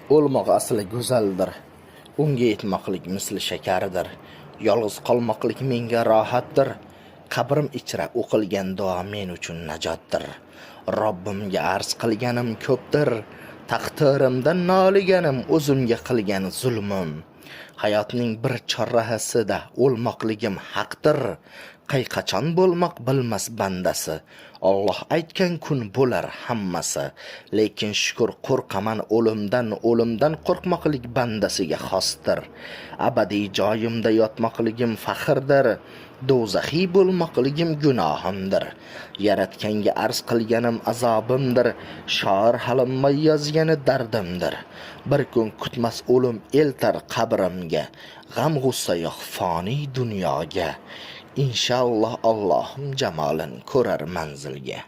O'lmoq asli go'zaldir. Unga yetmoqlik misli shakardir. Yolg'iz qolmoqlik menga rohatdir. Qabrim ichra o'qilgan duo men uchun najotdir. Robbimga arz qilganim ko'pdir. Taqdirimdan noliganim o'zimga qilgan zulmim. Hayotning bir chorrahasida o'lmoqligim haqdir. Qachon bo'lmoq bilmas bandasi. Alloh aytgan kun bo'lar hammasi. Lekin shukr qo'rqaman o'limdan qo'rqmoqlik bandasiga xosdir. Abadiy joyimda yotmoqligim faxrdir. Do'zaxiy bo'lmoqligim gunohimdir. Yaratganga arz qilganim azobimdir. Shoir halimay yozgani dardimdir. Bir kun kutmas o'lim eltar qabrimga. G'am g'ussa yo'q foniy dunyoga. Inshaalloh Allohim jamolin ko'rar manzilga.